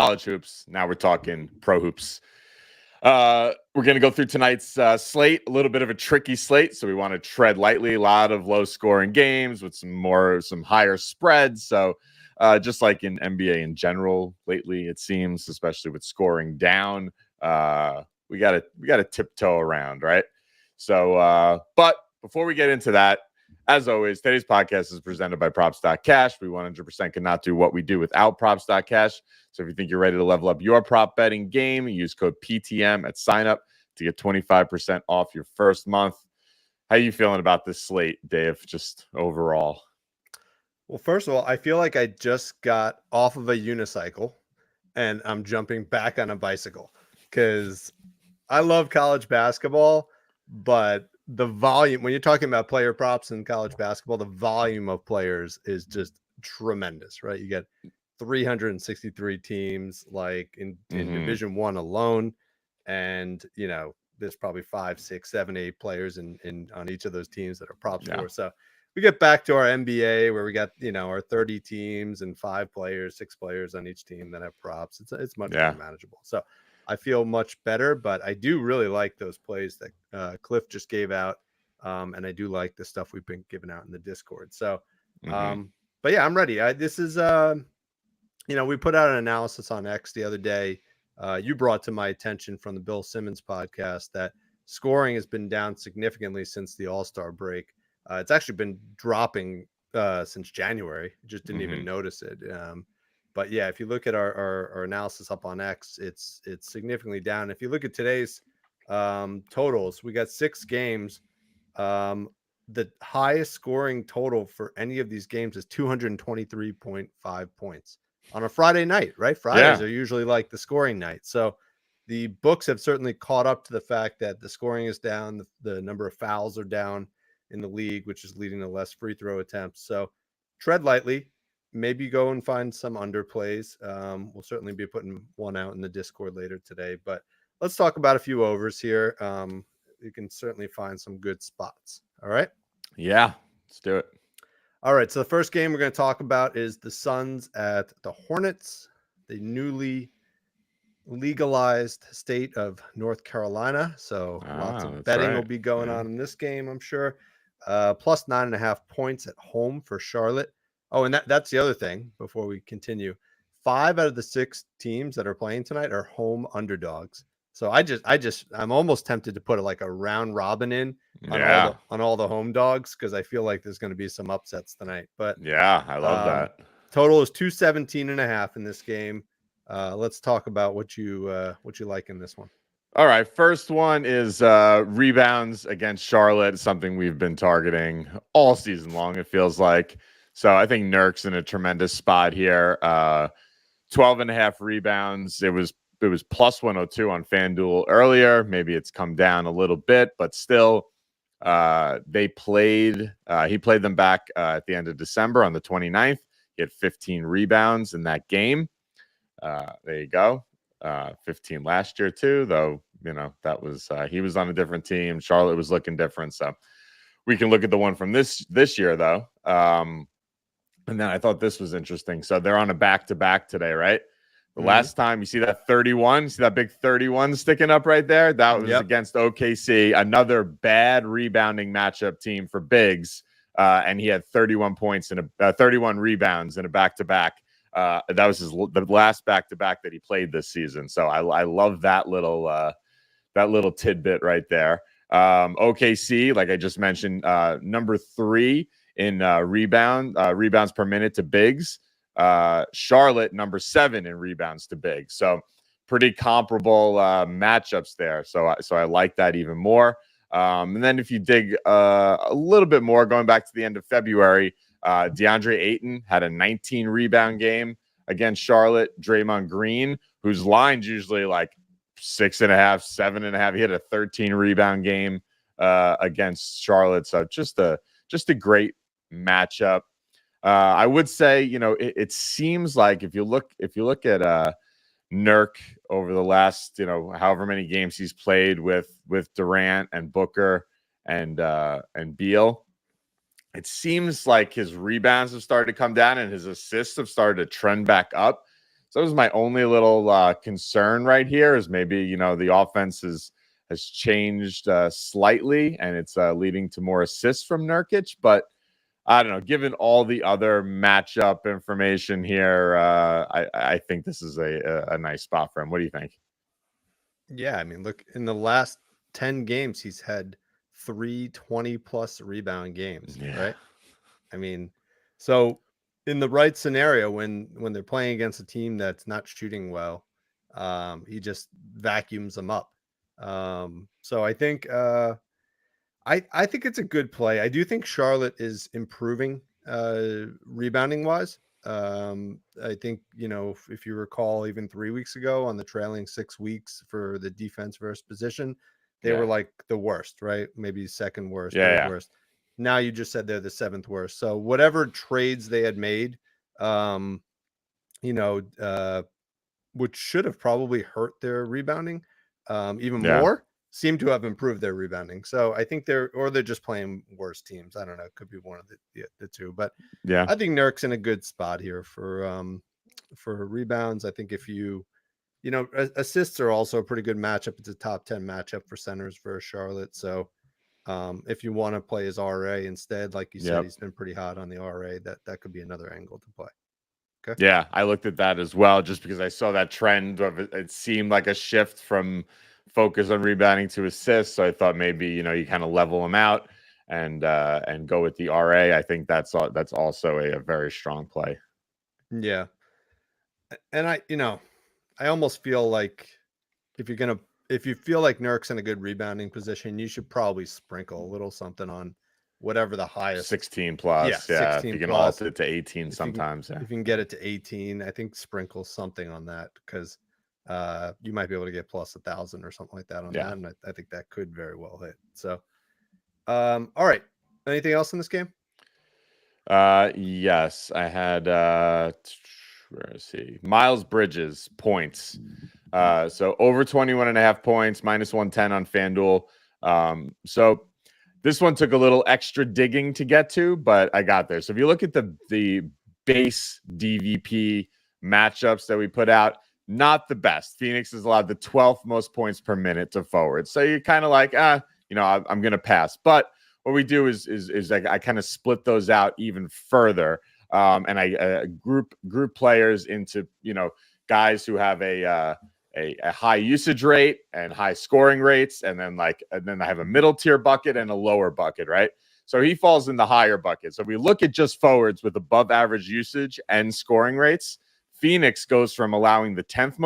college hoops. Now we're talking pro hoops. We're going to go through tonight's slate, a little bit of a tricky slate. So we want to tread lightly, a lot of low scoring games with some higher spreads. So just like in NBA in general lately, it seems, especially with scoring down, we got to tiptoe around, right? So, but before we get into that, as always, today's podcast is presented by Props.Cash. We 100% cannot do what we do without Props.Cash. So if you think you're ready to level up your prop betting game, use code PTM at sign up to get 25% off your first month. How are you feeling about this slate, Dave, just overall? Well, first of all, I feel like I just got off of a unicycle and I'm jumping back on a bicycle because I love college basketball, but the volume, when you're talking about player props in college basketball, the volume of players is just tremendous, right? You get 363 teams like in Division I alone. And, there's probably 5, 6, 7, 8 players in on each of those teams that are props for. So we get back to our NBA where we got, our 30 teams and 5 players, 6 players on each team that have props. It's much more manageable. So I feel much better, but I do really like those plays that Cliff just gave out. And I do like the stuff we've been giving out in the Discord. So, but yeah, I'm ready. This is, we put out an analysis on X the other day. You brought to my attention from the Bill Simmons podcast that scoring has been down significantly since the All-Star break. It's actually been dropping since January. Just didn't even notice it. But yeah, if you look at our analysis up on X, it's significantly down. If you look at today's totals, we got 6 games. The highest scoring total for any of these games is 223.5 points on a Friday night, right? Fridays are usually like the scoring night. So the books have certainly caught up to the fact that the scoring is down. The number of fouls are down in the league, which is leading to less free throw attempts. So tread lightly. Maybe go and find some underplays. We'll certainly be putting one out in the Discord later today, but let's talk about a few overs here. You can certainly find some good spots. All right. Yeah, let's do it. All right. So the first game we're going to talk about is the Suns at the Hornets, the newly legalized state of North Carolina. So lots of betting will be going on in this game, I'm sure. Plus 9.5 points at home for Charlotte. Oh, and that's the other thing before we continue. 5 out of the 6 teams that are playing tonight are home underdogs. So I'm almost tempted to put a round robin in on all the home dogs because I feel like there's going to be some upsets tonight. But yeah, I love that. Total is 217.5 in this game. Let's talk about what you like in this one. All right, first one is rebounds against Charlotte, something we've been targeting all season long, it feels like. So I think Nurk's in a tremendous spot here. 12.5 rebounds. It was plus 102 on FanDuel earlier. Maybe it's come down a little bit, but still, he played them back at the end of December on the 29th. He had 15 rebounds in that game. There you go. 15 last year too, though, that was he was on a different team. Charlotte was looking different. So we can look at the one from this year though. And then I thought this was interesting. So they're on a back-to-back today, right? The last time you see that 31, see that big 31 sticking up right there? That was against OKC, another bad rebounding matchup team for bigs. And he had 31 points and 31 rebounds in a back-to-back. That was the last back-to-back that he played this season. So I love that little tidbit right there. OKC, like I just mentioned, number 3 in rebounds per minute to bigs. Charlotte, number 7 in rebounds to bigs. So pretty comparable matchups there. So I like that even more. And then if you dig a little bit more, going back to the end of February, DeAndre Ayton had a 19 rebound game against Charlotte. Draymond Green, whose line's usually like 6.5, 7.5, he had a 13 rebound game against Charlotte. So just a great matchup. I would say, it seems like if you look at Nurk over the last, however many games he's played with Durant and Booker and Beal, it seems like his rebounds have started to come down and his assists have started to trend back up. So that was my only little concern right here is maybe, you know, the offense has changed slightly and it's leading to more assists from Nurkic. But I don't know, given all the other matchup information here, I think this is a nice spot for him. What do you think? Yeah, I mean, look, in the last 10 games, he's had 3 20+ rebound games, Yeah. right? I mean, so in the right scenario, when they're playing against a team that's not shooting well, he just vacuums them up. So I think I think it's a good play. I do think Charlotte is improving rebounding wise. I think, you know, if you recall, even 3 weeks ago on the trailing 6 weeks for the defense versus position, they were Yeah. like the worst, right? Maybe second worst, Yeah, third yeah. worst. Now you just said they're the seventh worst. So whatever trades they had made, um, you know, which should have probably hurt their rebounding even Yeah. more, seem to have improved their rebounding. So I think they're just playing worse teams. I don't know. It could be one of the two, but Yeah. I think Nurk's in a good spot here for rebounds. I think if you know, assists are also a pretty good matchup. It's a top 10 matchup for centers for Charlotte. So if you want to play his RA instead, like you said, Yep. he's been pretty hot on the RA. That could be another angle to play. Okay. Yeah, I looked at that as well, just because I saw that trend of it seemed like a shift from focus on rebounding to assists. So I thought maybe, you know, you kind of level them out and go with the RA. I think that's also a very strong play. Yeah. And I almost feel like if you feel like Nurk's in a good rebounding position, you should probably sprinkle a little something on whatever the highest. 16 plus, yeah. If 16 you can plus. alt it to 18 sometimes, If you can get it to 18, I think sprinkle something on that because you might be able to get plus 1,000 or something like that on that, and I think that could very well hit. So, all right. Anything else in this game? Yes, I had where is he? Miles Bridges points. So over 21.5 points, minus 110 on FanDuel. So this one took a little extra digging to get to, but I got there. So if you look at the base DVP matchups that we put out, not the best. Phoenix has allowed the 12th most points per minute to forward. So you're kind of like, you know, I'm going to pass. But what we do is I kind of split those out even further, and I group players into, you know, guys who have a high usage rate and high scoring rates, and then I have a middle tier bucket and a lower bucket, right? So he falls in the higher bucket. So if we look at just forwards with above average usage and scoring rates, Phoenix goes from allowing the 12th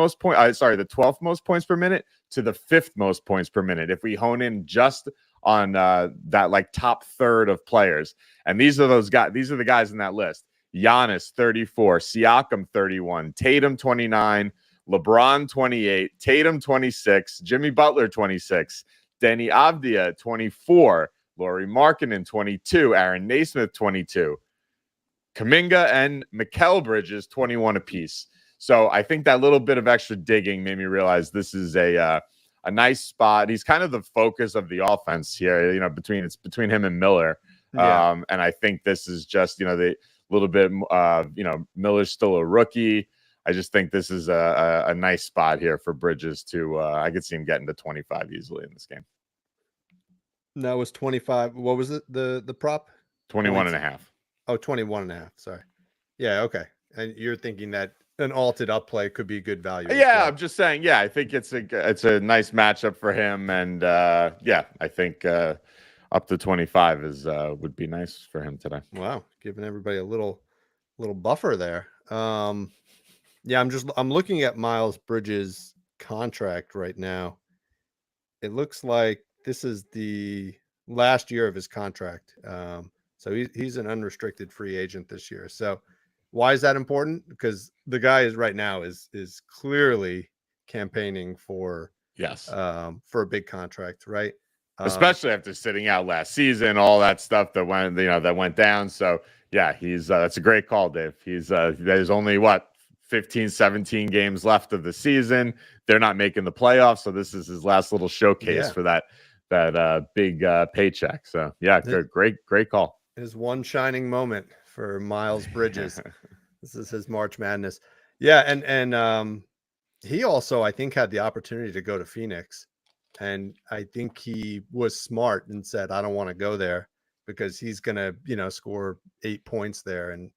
most points per minute to the 5th most points per minute. If we hone in just on that like top third of players, and these are the guys in that list: Giannis 34, Siakam 31, Tatum 29, LeBron 28, Tatum 26, Jimmy Butler 26, Denny Avdia 24, Lauri Markkanen 22, Aaron Naismith 22, Kuminga and Mikal Bridges 21 apiece. So I think that little bit of extra digging made me realize this is a nice spot. He's kind of the focus of the offense here, you know, between him and Miller. Yeah. And I think this is just, you know, the little bit, you know, Miller's still a rookie. I just think this is a nice spot here for Bridges to, I could see him getting to 25 easily in this game. That was 25. What was it? The prop? 21 and a half. Oh, 21 and a half. Sorry. Yeah. Okay. And you're thinking that an alted up play could be good value. Yeah, I'm just saying. Yeah, I think it's a nice matchup for him, and yeah, I think up to 25 would be nice for him today. Wow, giving everybody a little buffer there. Yeah, I'm looking at Miles Bridges' contract right now. It looks like this is the last year of his contract. So he's an unrestricted free agent this year. So why is that important? Because the guy is clearly campaigning for for a big contract, right? Especially after sitting out last season, all that stuff that went down. So yeah, he's that's a great call, Dave. There's only 15, 17 games left of the season. They're not making the playoffs, so this is his last little showcase for that big paycheck. So yeah, great call. His one shining moment for Miles Bridges. This is his March Madness. Yeah, and he also, I think, had the opportunity to go to Phoenix, and I think he was smart and said, "I don't want to go there because he's gonna, score 8 points there and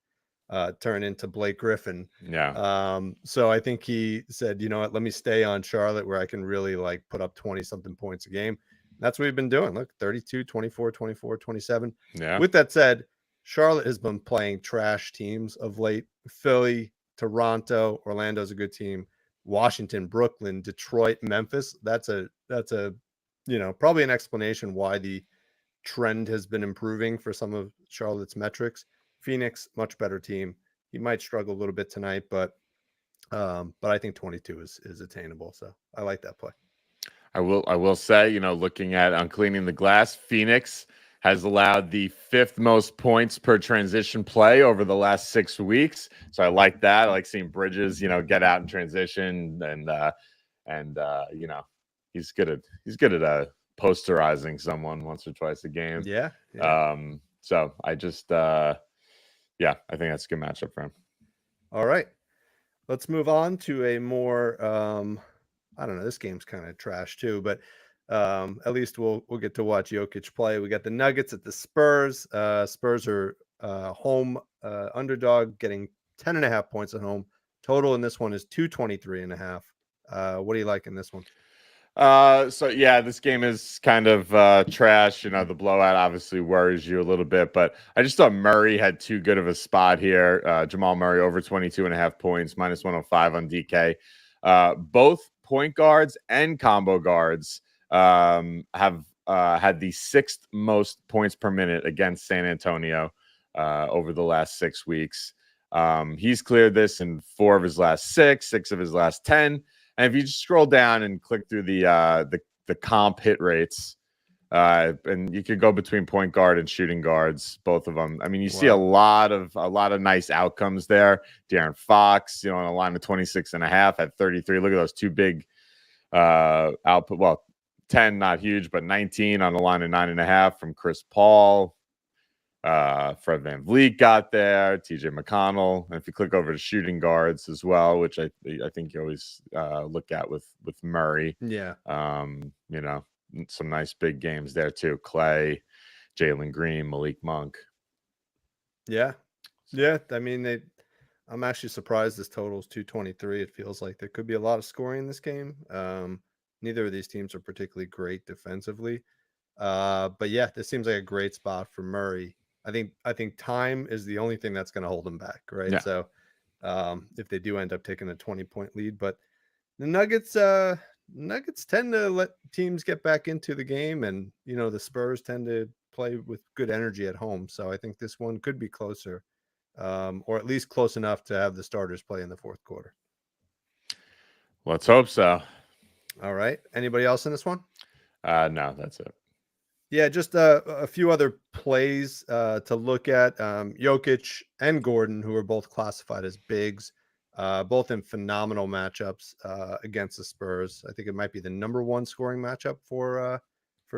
turn into Blake Griffin." Yeah. So I think he said, "You know what? Let me stay on Charlotte where I can really like put up 20 something points a game." That's what we've been doing. Look, 32, 24, 24, 27. Yeah. With that said, Charlotte has been playing trash teams of late. Philly, Toronto, Orlando's a good team. Washington, Brooklyn, Detroit, Memphis. That's a probably an explanation why the trend has been improving for some of Charlotte's metrics. Phoenix, much better team. He might struggle a little bit tonight, but I think 22 is attainable. So I like that play. I will say, looking at uncleaning the glass, Phoenix has allowed the fifth most points per transition play over the last 6 weeks. So I like that. I like seeing Bridges, get out in transition and he's good at posterizing someone once or twice a game. Yeah. Yeah. So I just I think that's a good matchup for him. All right. Let's move on to a more I don't know, this game's kind of trash too, but at least we'll get to watch Jokic play. We got the Nuggets at the Spurs. Spurs are home underdog, getting 10.5 points at home. Total in this one is 223.5. What do you like in this one? This game is kind of trash. The blowout obviously worries you a little bit, but I just thought Murray had too good of a spot here. Jamal Murray over 22.5 points, minus 105 on DK. Both point guards and combo guards have had the sixth most points per minute against San Antonio over the last 6 weeks. He's cleared this in 4 of his last 6 of his last 10. And if you just scroll down and click through the comp hit rates, and you could go between point guard and shooting guards, both of them. I mean, you see a lot of nice outcomes there. De'Aaron Fox, on a line of 26.5 at 33. Look at those two big output. Well, 10, not huge, but 19 on a line of 9.5 from Chris Paul. Fred VanVleet got there, TJ McConnell. And if you click over to shooting guards as well, which I think you always look at with Murray. Yeah. Some nice big games there too. Clay, Jalen Green, Malik Monk. Yeah. Yeah. I mean, I'm actually surprised this total is 223. It feels like there could be a lot of scoring in this game. Neither of these teams are particularly great defensively. But yeah, this seems like a great spot for Murray. I think time is the only thing that's going to hold them back, right? Yeah. So if they do end up taking a 20-point lead, but the Nuggets tend to let teams get back into the game, and the Spurs tend to play with good energy at home. So I think this one could be closer, or at least close enough to have the starters play in the fourth quarter. Let's hope so. All right. Anybody else in this one? No, that's it. Yeah, just a few other plays to look at. Jokic and Gordon, who are both classified as bigs, both in phenomenal matchups against the Spurs. I think it might be the number one scoring matchup for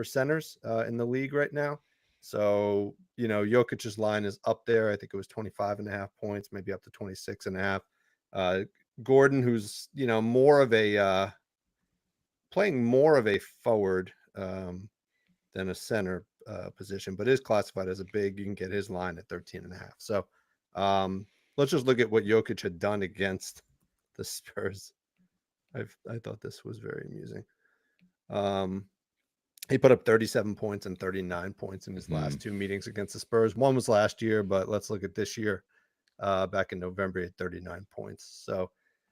centers in the league right now. So, Jokic's line is up there. I think it was 25.5 points, maybe up to 26.5. Gordon, who's, more of a playing more of a forward than a center position, but is classified as a big. You can get his line at 13.5. So let's just look at what Jokic had done against the Spurs. I thought this was very amusing. He put up 37 points and 39 points in his last 2 meetings against the Spurs. One was last year, but let's look at this year. Back in November, he had 39 points. So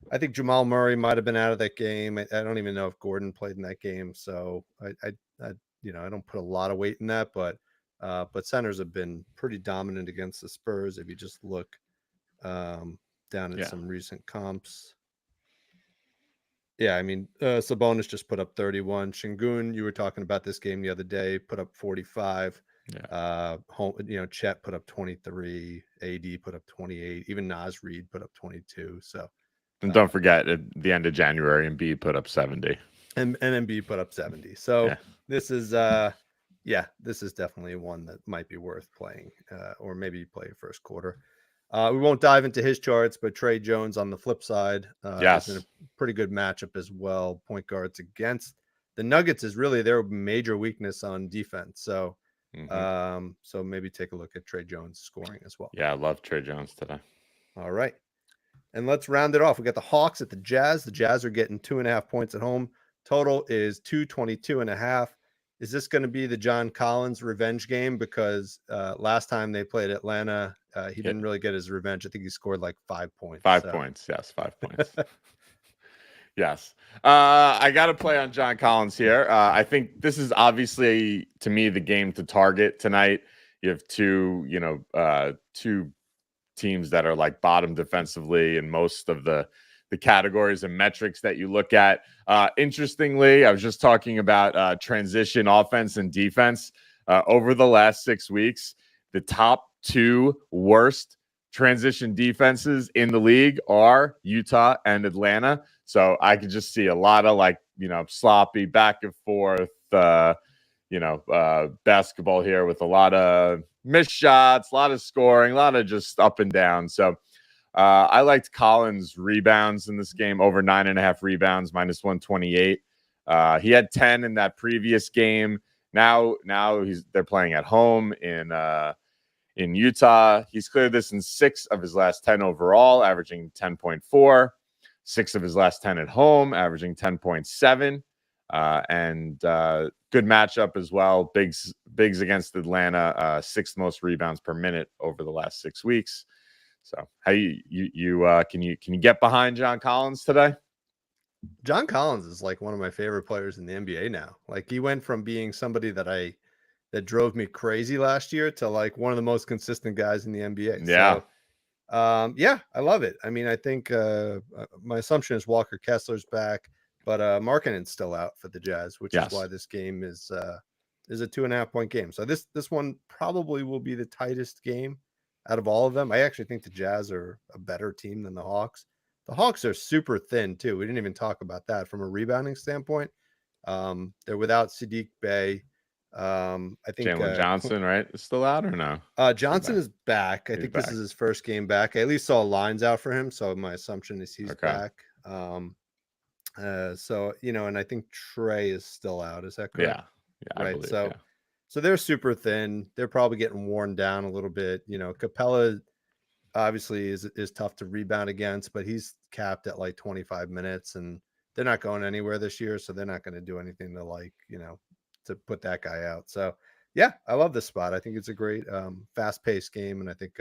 I think Jamal Murray might have been out of that game. I don't even know if Gordon played in that game. So I don't put a lot of weight in that, but centers have been pretty dominant against the Spurs. If you just look down at some recent comps. Yeah, I mean, Sabonis just put up 31. Şengün, you were talking about this game the other day, put up 45. Yeah. Chet put up 23. AD put up 28. Even Naz Reid put up 22. So, and don't forget, at the end of January, Embiid put up 70. And Embiid put up 70. So this is this is definitely one that might be worth playing, or maybe play first quarter. We won't dive into his charts, but Trey Jones on the flip side Yes. is in a pretty good matchup as well. Point guards against the Nuggets is really their major weakness on defense. So, so maybe take a look at Trey Jones scoring as well. Yeah, I love Trey Jones today. All right. And let's round it off. We got the Hawks at the Jazz. The Jazz are getting 2.5 points at home. Total is 222.5. Is this going to be the John Collins revenge game? Because last time they played Atlanta, he didn't really get his revenge. I think he scored like 5 points. 5 points. Yes, 5 points. Yes. I got to play on John Collins here. I think this is obviously, to me, the game to target tonight. You have two teams that are like bottom defensively in most of the categories and metrics that you look at. Interestingly, I was just talking about transition offense and defense. Over the last 6 weeks, the top 2 worst transition defenses in the league are Utah and Atlanta. So I could just see a lot of sloppy back and forth, basketball here with a lot of missed shots, a lot of scoring, a lot of just up and down. So I liked Collins' rebounds in this game, over 9.5 rebounds, -128. He had 10 in that previous game. Now they're playing at home in Utah. He's cleared this in 6 of his last 10 overall, averaging 10.4. 6 of his last 10 at home, averaging 10.7. And good matchup as well. Bigs against Atlanta, 6th most rebounds per minute over the last 6 weeks. So how can you get behind John Collins today? John Collins is like one of my favorite players in the NBA now. Like he went from being somebody that drove me crazy last year to like one of the most consistent guys in the NBA. Yeah. So, I love it. I mean, I think my assumption is Walker Kessler's back, but Markkanen's still out for the Jazz, which is why this game is a 2.5 point game. So this one probably will be the tightest game out of all of them. I actually think the Jazz are a better team than the Hawks. The Hawks are super thin too. We didn't even talk about that from a rebounding standpoint. They're without Sadiq Bey. I think Jalen Johnson, right, is still out or no? Johnson is back. I think this is his first game back. I at least saw lines out for him, so my assumption is he's back. So and I think Trey is still out. Is that correct? Yeah, right. Believe, so they're super thin. They're probably getting worn down a little bit. Capella obviously is tough to rebound against, but he's capped at like 25 minutes, and they're not going anywhere this year, so they're not going to do anything to put that guy out. So yeah, I love this spot. I think it's a great fast-paced game, and I think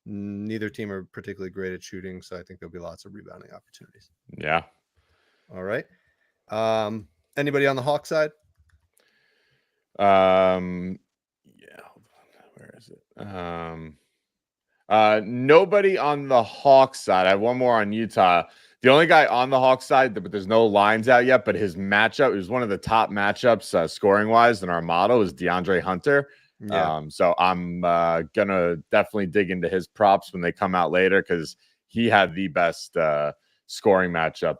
neither team are particularly great at shooting, so I think there'll be lots of rebounding opportunities. Yeah. All right. Anybody on the Hawk side? Yeah, hold on. Where is it? Nobody on the Hawks side. I have one more on Utah. The only guy on the Hawks side, but there's no lines out yet, but his matchup is one of the top matchups scoring wise in our model is DeAndre Hunter. Yeah. So I'm gonna definitely dig into his props when they come out later, because he had the best scoring matchup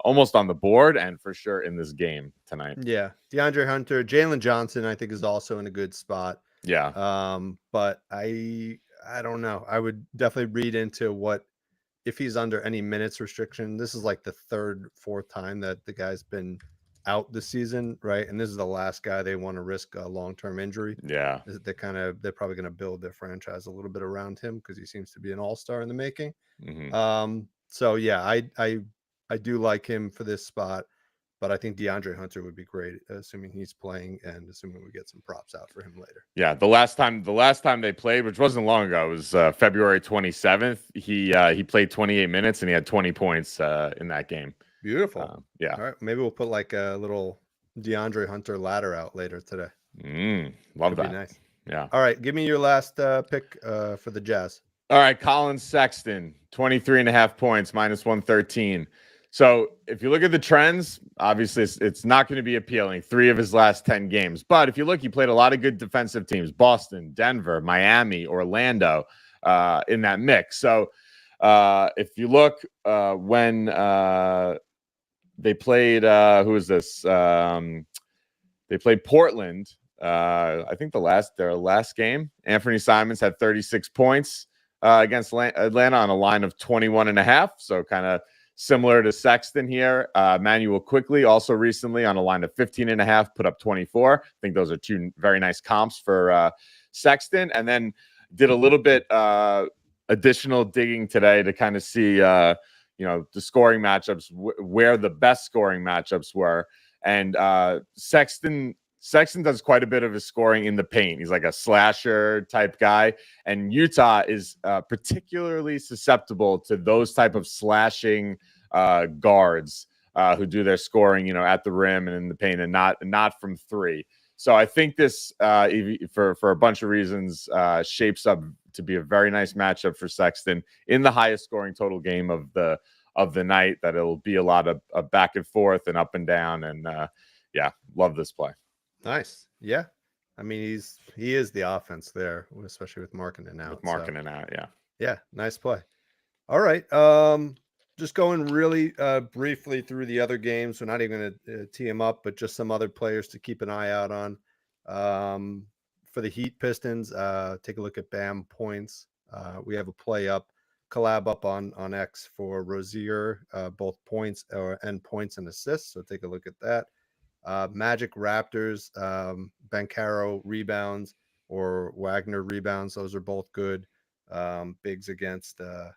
almost on the board and for sure in this game tonight. Yeah, DeAndre Hunter. Jalen Johnson I think is also in a good spot. Yeah. But I don't know. I would definitely read into if he's under any minutes restriction. This is like the 3rd, 4th time that the guy's been out this season, right? And this is the last guy they want to risk a long-term injury. Yeah. They're probably going to build their franchise a little bit around him because he seems to be an all-star in the making. Mm-hmm. So yeah, I do like him for this spot, but I think DeAndre Hunter would be great, assuming he's playing and assuming we get some props out for him later. Yeah, the last time they played, which wasn't long ago, it was February 27th. He played 28 minutes and he had 20 points in that game. Beautiful. Yeah. All right, maybe we'll put like a little DeAndre Hunter ladder out later today. Love that. Be nice. Yeah. All right, give me your last pick for the Jazz. All right, Colin Sexton, 23.5 points, -113. So if you look at the trends, obviously it's not going to be appealing. 3 of his last 10 games. But if you look, he played a lot of good defensive teams: Boston, Denver, Miami, Orlando in that mix. So if you look when they played, who is this? They played Portland. I think their last game, Anthony Simons had 36 points. against Atlanta on a line of 21.5. So kind of similar to Sexton here. Manuel Quickly also recently on a line of 15.5, put up 24. I think those are two very nice comps for Sexton. And then did a little bit additional digging today to kind of see, the scoring matchups, where the best scoring matchups were. And Sexton does quite a bit of his scoring in the paint. He's like a slasher type guy. And Utah is particularly susceptible to those type of slashing guards who do their scoring, at the rim and in the paint, and not from three. So I think this, for a bunch of reasons, shapes up to be a very nice matchup for Sexton in the highest scoring total game of the night. That it'll be a lot of back and forth and up and down. And love this play. Nice. Yeah. I mean, he is the offense there, especially with Markkanen out. Yeah. Yeah. Nice play. All right. Just going really briefly through the other games. We're not even going to tee them up, but just some other players to keep an eye out on. For the Heat Pistons, take a look at BAM points. We have a collab up on X for Rozier, both points and points and assists. So take a look at that. Magic Raptors, Banchero rebounds or Wagner rebounds. Those are both good. Bigs against the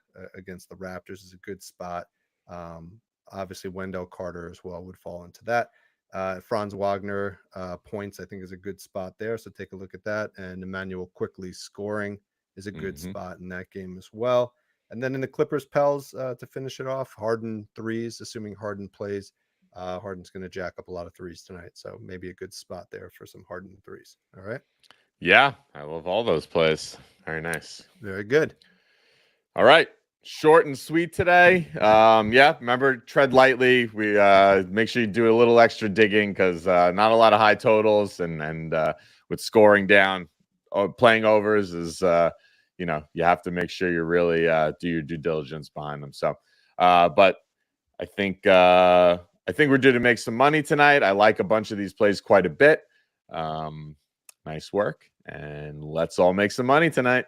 Raptors is a good spot. Obviously Wendell Carter as well would fall into that. Franz Wagner points, I think, is a good spot there. So take a look at that. And Emmanuel Quickly scoring is a good spot in that game as well. And then in the Clippers Pels to finish it off, Harden threes, assuming Harden plays. Harden's going to jack up a lot of threes tonight. So maybe a good spot there for some Harden threes. All right. Yeah. I love all those plays. Very nice. Very good. All right. Short and sweet today. Remember, tread lightly. We make sure you do a little extra digging because not a lot of high totals and with scoring down, playing overs is you have to make sure you really do your due diligence behind them. So, but I think we're due to make some money tonight. I like a bunch of these plays quite a bit. Nice work, and let's all make some money tonight.